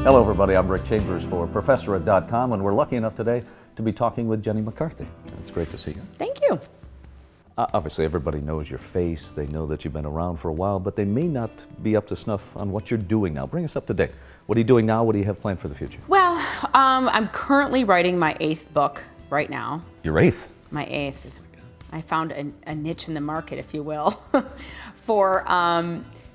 Hello everybody, I'm Rick Chambers for Professor.com, and we're lucky enough today to be talking with Jenny McCarthy. It's great to see you. Thank you. Obviously everybody knows your face, they know that you've been around for a while, but they may not be up to snuff on what you're doing now. Bring us up to date. What are you doing now? What do you have planned for the future? Well, I'm currently writing my 8th book right now. Your 8th? My 8th. I found a niche in the market, if you will, for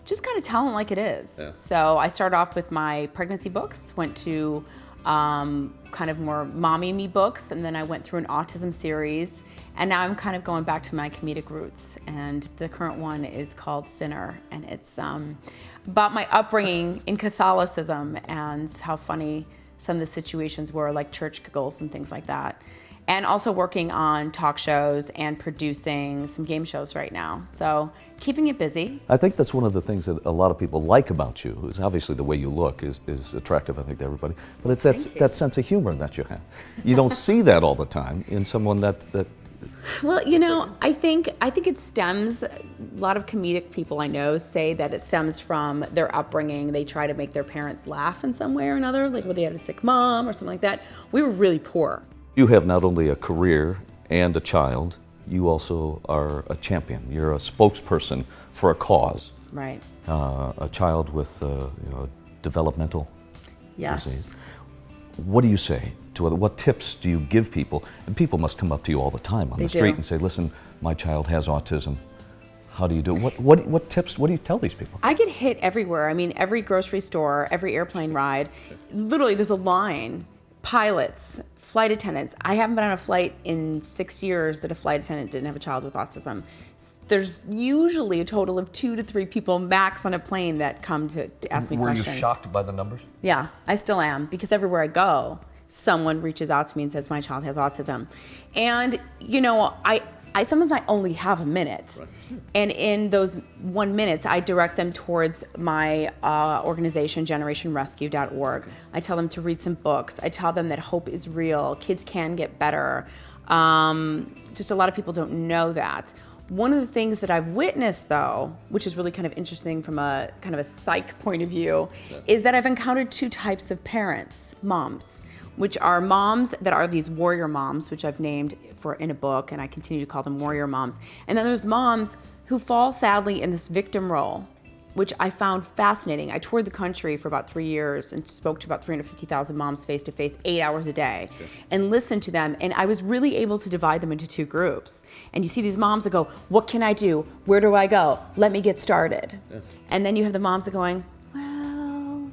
just kind of telling like it is. Yeah. So I started off with my pregnancy books, went to kind of more mommy me books, and then I went through an autism series, and now I'm kind of going back to my comedic roots. And the current one is called Sinner, and it's about my upbringing in Catholicism and how funny some of the situations were, like church giggles and things like that. And also working on talk shows and producing some game shows right now. So keeping it busy. I think that's one of the things that a lot of people like about you, is obviously the way you look is attractive, I think, to everybody. But it's that sense of humor that you have. You don't see that all the time in someone that Well, you know, I think it stems, a lot of comedic people I know say that it stems from their upbringing. They try to make their parents laugh in some way or another, like when they had a sick mom or something like that. We were really poor. You have not only a career and a child, you also are a champion. You're a spokesperson for a cause. Right. A child with developmental disease. Yes. What do you say to other? What tips do you give people? And people must come up to you all the time on the street and say, "Listen, my child has autism. How do you do it?" What tips? What do you tell these people? I get hit everywhere. I mean, every grocery store, every airplane ride, literally there's a line. Pilots, flight attendants. I haven't been on a flight in 6 years that a flight attendant didn't have a child with autism. There's usually a total of 2 to 3 people max on a plane that come to ask me questions. Were you shocked by the numbers? Yeah, I still am, because everywhere I go, someone reaches out to me and says my child has autism. And you know, I sometimes I only have a minute. Right. And in those 1 minute, I direct them towards my organization, generationrescue.org. I tell them to read some books. I tell them that hope is real. Kids can get better. Just a lot of people don't know that. One of the things that I've witnessed, though, which is really kind of interesting from a kind of a psych point of view, is that I've encountered 2 types of parents, moms, which are moms that are these warrior moms, which I've named in a book, and I continue to call them warrior moms. And then there's moms who fall sadly in this victim role, which I found fascinating. I toured the country for about 3 years and spoke to about 350,000 moms face to face, 8 hours a day, and listened to them. And I was really able to divide them into 2 groups. And you see these moms that go, "What can I do? Where do I go? Let me get started." Yeah. And then you have the moms that are going, "Well,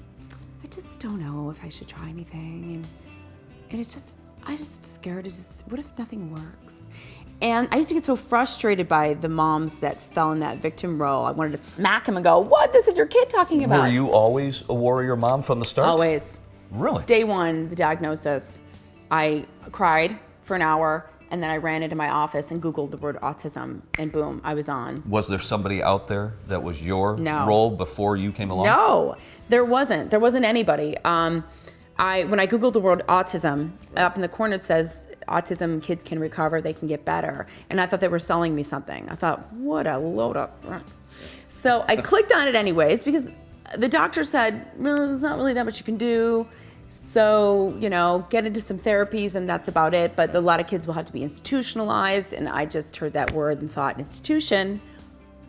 I just don't know if I should try anything." And it's just, I just scared to just, what if nothing works? And I used to get so frustrated by the moms that fell in that victim role. I wanted to smack them and go, "What? This is your kid talking about." Were you always a warrior mom from the start? Always. Really? Day 1, the diagnosis, I cried for an hour, and then I ran into my office and Googled the word autism, and boom, I was on. Was there somebody out there that was your No. role before you came along? No, there wasn't. There wasn't anybody. When I Googled the word autism, up in the corner it says, "Autism, kids can recover, they can get better." And I thought they were selling me something. I thought, what a load up. So I clicked on it anyways, because the doctor said, "Well, there's not really that much you can do. So, you know, get into some therapies and that's about it. But a lot of kids will have to be institutionalized." And I just heard that word and thought, institution.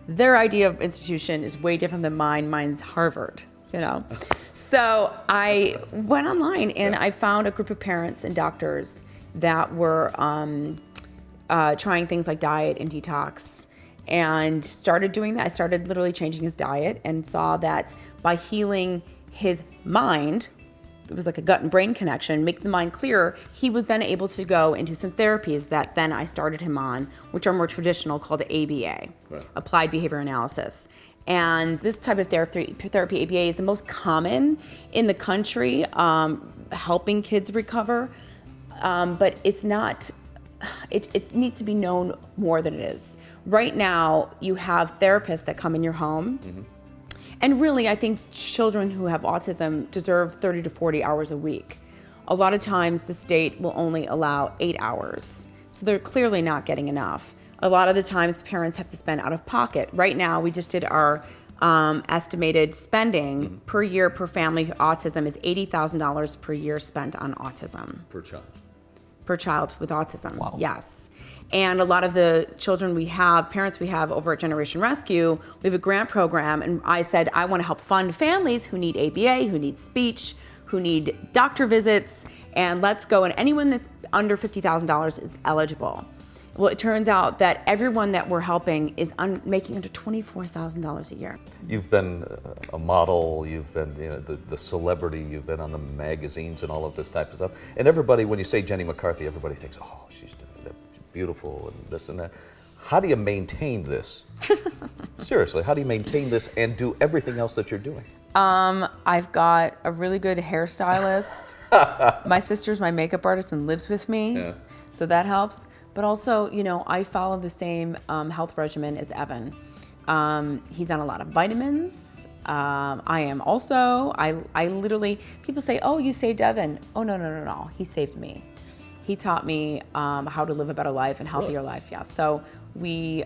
Their idea of institution is way different than mine. Mine's Harvard. You know, so I went online and I found a group of parents and doctors that were trying things like diet and detox, and started doing that. I started literally changing his diet and saw that by healing his mind, it was like a gut and brain connection, make the mind clearer, he was then able to go into some therapies that then I started him on, which are more traditional, called ABA, right. Applied Behavior Analysis. And this type of therapy, ABA, is the most common in the country, helping kids recover. But it's not, it needs to be known more than it is. Right now, you have therapists that come in your home. Mm-hmm. And really, I think children who have autism deserve 30 to 40 hours a week. A lot of times, the state will only allow 8 hours. So they're clearly not getting enough. A lot of the times parents have to spend out of pocket. Right now, we just did our estimated spending per year per family with autism is $80,000 per year spent on autism. Per child. Per child with autism. Wow. Yes. And a lot of the children we have, parents we have over at Generation Rescue, we have a grant program, and I said I want to help fund families who need ABA, who need speech, who need doctor visits, and let's go. And anyone that's under $50,000 is eligible. Well, it turns out that everyone that we're helping is making under $24,000 a year. You've been a model, you've been the celebrity, you've been on the magazines and all of this type of stuff. And everybody, when you say Jenny McCarthy, everybody thinks, oh, she's beautiful and this and that. How do you maintain this? Seriously, how do you maintain this and do everything else that you're doing? I've got a really good hairstylist. My sister's my makeup artist and lives with me, so that helps. But also, I follow the same health regimen as Evan. He's on a lot of vitamins. I am also. I literally, people say, oh, you saved Evan. Oh, no. He saved me. He taught me how to live a better life and healthier life, yeah. So we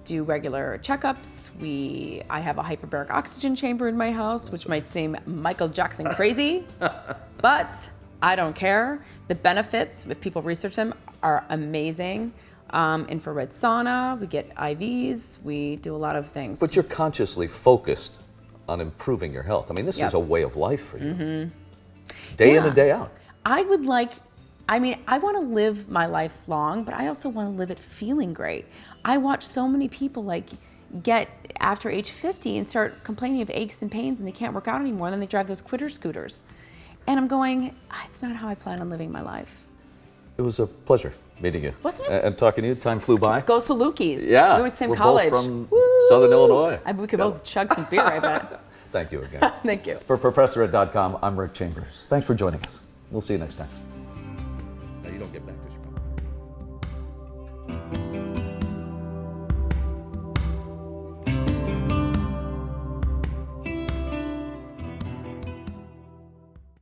do regular checkups. I have a hyperbaric oxygen chamber in my house, which might seem Michael Jackson crazy, but I don't care. The benefits, if people research them, are amazing. Infrared sauna, we get IVs, we do a lot of things. But you're consciously focused on improving your health. I mean, this is a way of life for you. Day in and day out. I want to live my life long, but I also want to live it feeling great. I watch so many people get after age 50 and start complaining of aches and pains and they can't work out anymore, and then they drive those quitter scooters. And I'm going, it's not how I plan on living my life. It was a pleasure meeting you. Wasn't it? And talking to you. Time flew by. Go Salukis. Yeah. We went to the same we're college. Both from Southern Illinois. We could both chug some beer, I bet. Thank you again. Thank you. For ProfessorEd.com, I'm Rick Chambers. Thanks for joining us. We'll see you next time. Now you don't get back to